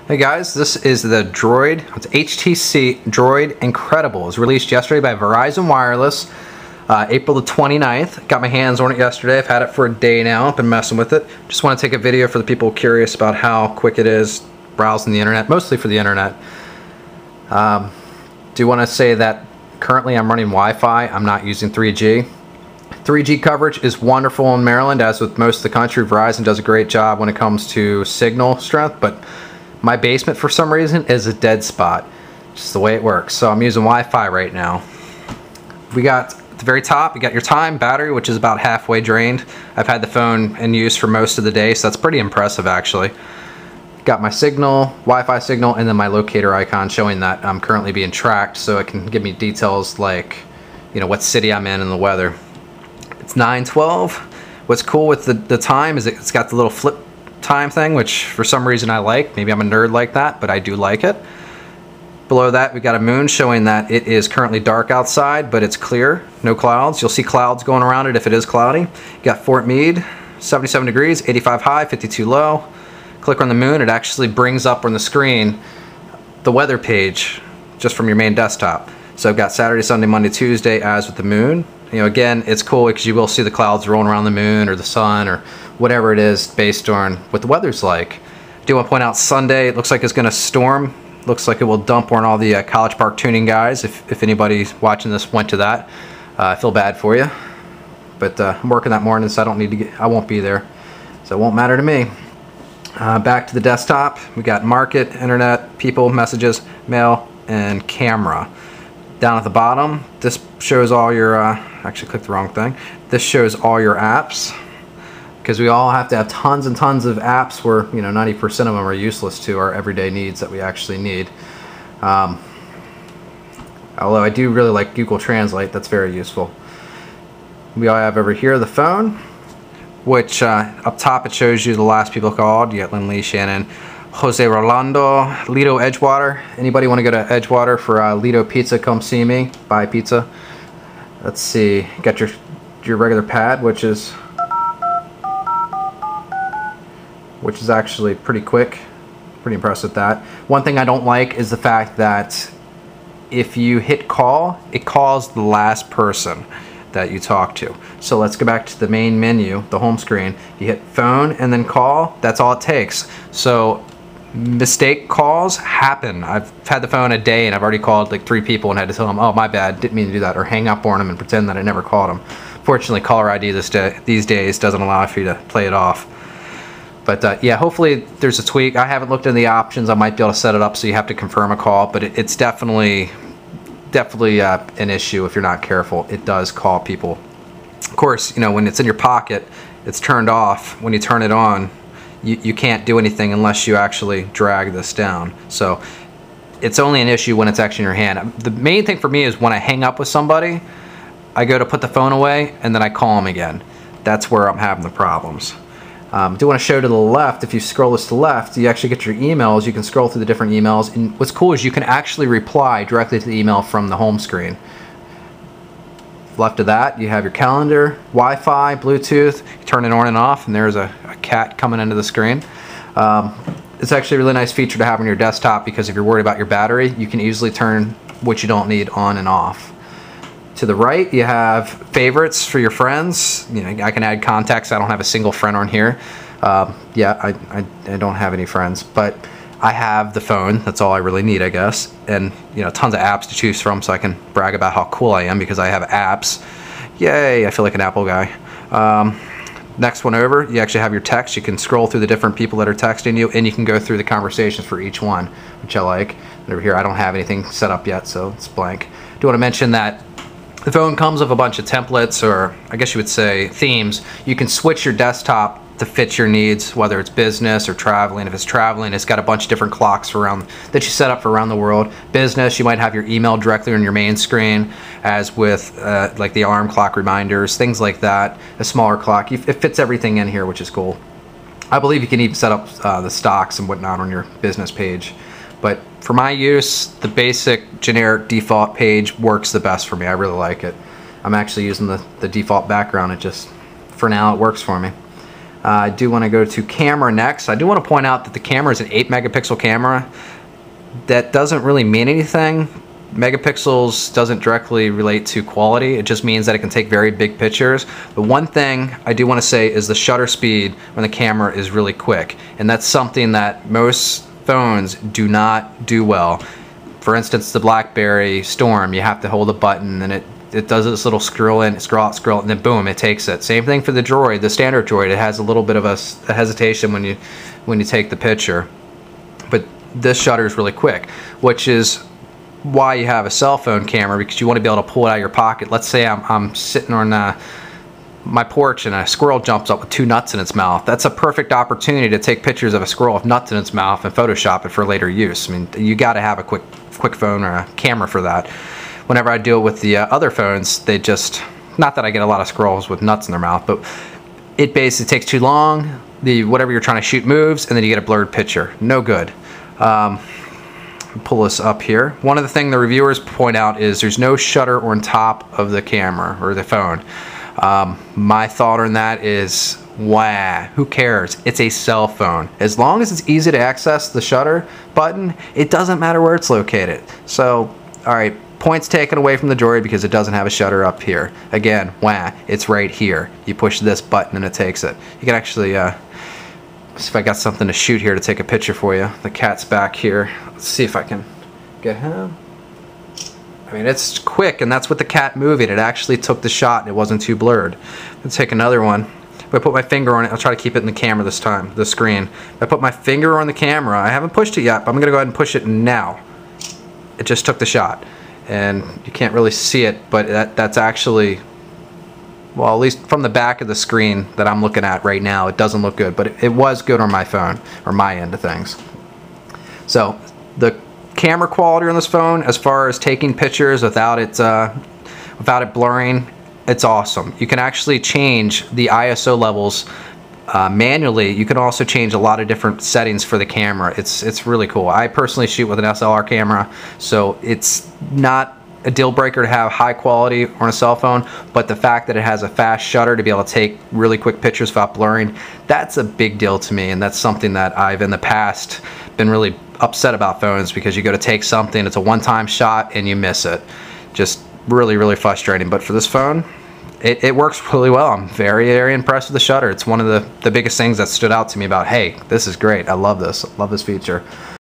Hey guys, this is the Droid. It's HTC Droid Incredible. It was released yesterday by Verizon Wireless, April the 29th. Got my hands on it yesterday. I've had it for a day now. I've been messing with it. Just want to take a video for the people curious about how quick it is browsing the internet, mostly for the internet. Do want to say that currently I'm running Wi-Fi. I'm not using 3G. 3G coverage is wonderful in Maryland, as with most of the country. Verizon does a great job when it comes to signal strength, but my basement for some reason is a dead spot. Just the way it works. So I'm using Wi-Fi right now. We got at the very top, you got your time, battery, which is about halfway drained. I've had the phone in use for most of the day, so that's pretty impressive actually. Got my signal, Wi-Fi signal, and then my locator icon showing that I'm currently being tracked, so it can give me details like, you know, what city I'm in and the weather. It's 9:12. What's cool with the time is it's got the little flip time thing, which for some reason I like. Maybe I'm a nerd like that, but I do like it. Below that, we got a moon showing that it is currently dark outside, but it's clear, no clouds. You'll see clouds going around it if it is cloudy. You got Fort Meade, 77 degrees, 85 high, 52 low. Click on the moon, it actually brings up on the screen the weather page just from your main desktop. So I've got Saturday, Sunday, Monday, Tuesday as with the moon. You know, again, it's cool because you will see the clouds rolling around the moon or the sun or whatever it is based on what the weather's like. I do want to point out Sunday, it looks like it's going to storm. Looks like it will dump on all the College Park tuning guys. If anybody watching this went to that, I feel bad for you. But I'm working that morning, so I won't be there. So it won't matter to me. Back to the desktop, we got market, internet, people, messages, mail, and camera. Down at the bottom, this shows all your, actually clicked the wrong thing. This shows all your apps, because we all have to have tons and tons of apps where, you know, 90% of them are useless to our everyday needs that we actually need. Although I do really like Google Translate, that's very useful. We all have over here the phone, which up top it shows you the last people called. You got Lynn Lee, Shannon, Jose Rolando, Lido Edgewater. Anybody want to go to Edgewater for Lido Pizza, come see me, buy pizza. Let's see, you got your regular pad, which is actually pretty quick. Pretty impressed with that. One thing I don't like is the fact that if you hit call, it calls the last person that you talk to. So let's go back to the main menu, the home screen. You hit phone and then call, that's all it takes. So mistake calls happen. I've had the phone a day and I've already called like 3 people and had to tell them, oh my bad, didn't mean to do that, or hang up on them and pretend that I never called them. Fortunately, caller ID these days doesn't allow for you to play it off. But yeah, hopefully there's a tweak. I haven't looked into the options. I might be able to set it up so you have to confirm a call, but it's definitely an issue if you're not careful. It does call people. Of course, you know, when it's in your pocket, it's turned off. When you turn it on, you can't do anything unless you actually drag this down. So it's only an issue when it's actually in your hand. The main thing for me is when I hang up with somebody, I go to put the phone away and then I call them again. That's where I'm having the problems. I do want to show to the left, if you scroll this to the left, you actually get your emails. You can scroll through the different emails, and what's cool is you can actually reply directly to the email from the home screen. Left of that, you have your calendar, Wi-Fi, Bluetooth. You turn it on and off, and there's a cat coming into the screen. It's actually a really nice feature to have on your desktop, because if you're worried about your battery, you can easily turn what you don't need on and off. To the right, you have favorites for your friends. You know, I can add contacts. I don't have a single friend on here. Yeah, I don't have any friends, but I have the phone. That's all I really need, I guess. And, you know, tons of apps to choose from, so I can brag about how cool I am because I have apps. Yay, I feel like an Apple guy. Next one over, you actually have your text. You can scroll through the different people that are texting you, and you can go through the conversations for each one, which I like. And over here, I don't have anything set up yet, so it's blank. I do want to mention that the phone comes with a bunch of templates, or I guess you would say themes. You can switch your desktop to fit your needs, whether it's business or traveling. If it's traveling, it's got a bunch of different clocks around that you set up for around the world. Business, you might have your email directly on your main screen, as with like the alarm clock reminders, things like that. A smaller clock, it fits everything in here, which is cool. I believe you can even set up the stocks and whatnot on your business page. But for my use, the basic generic default page works the best for me. I really like it. I'm actually using the default background. It just, for now, it works for me. I do want to go to camera next. I do want to point out that the camera is an 8 megapixel camera. That doesn't really mean anything. Megapixels doesn't directly relate to quality. It just means that it can take very big pictures. The one thing I do want to say is the shutter speed when the camera is really quick, and that's something that most phones do not do well. For instance, the BlackBerry Storm, you have to hold a button and it does this little scroll in, scroll out, and then boom, it takes it. Same thing for the Droid, the standard Droid. It has a little bit of a hesitation when you take the picture. But this shutter is really quick, which is why you have a cell phone camera, because you want to be able to pull it out of your pocket. Let's say I'm sitting on my porch and a squirrel jumps up with 2 nuts in its mouth. That's a perfect opportunity to take pictures of a squirrel with nuts in its mouth and Photoshop it for later use. I mean, you got to have a quick phone or a camera for that. Whenever I deal with the other phones, they just, not that I get a lot of squirrels with nuts in their mouth, but it basically takes too long. Whatever you're trying to shoot moves, and then you get a blurred picture. No good. Pull this up here. One of the things the reviewers point out is there's no shutter on top of the camera or the phone. My thought on that is, wow, who cares? It's a cell phone. As long as it's easy to access the shutter button, it doesn't matter where it's located. So, alright, points taken away from the Droid because it doesn't have a shutter up here. Again, wow, it's right here. You push this button and it takes it. You can actually, see if I got something to shoot here to take a picture for you. The cat's back here. Let's see if I can get him. I mean, it's quick, and that's with the cat moving. It actually took the shot and it wasn't too blurred. Let's take another one. If I put my finger on it, I'll try to keep it in the camera this time, the screen. If I put my finger on the camera, I haven't pushed it yet, but I'm gonna go ahead and push it now. It just took the shot. And you can't really see it, but that's actually, well, at least from the back of the screen that I'm looking at right now, it doesn't look good, but it was good on my phone, or my end of things. So, the camera quality on this phone, as far as taking pictures without it blurring, it's awesome. You can actually change the ISO levels manually. You can also change a lot of different settings for the camera. It's really cool. I personally shoot with an SLR camera, so it's not a deal breaker to have high quality on a cell phone, but the fact that it has a fast shutter to be able to take really quick pictures without blurring, that's a big deal to me, and that's something that I've in the past been really upset about phones, because you go to take something, it's a one-time shot and you miss it. Just really frustrating. But for this phone, it works really well. I'm very impressed with the shutter. It's one of the biggest things that stood out to me about, hey, this is great. I love this feature.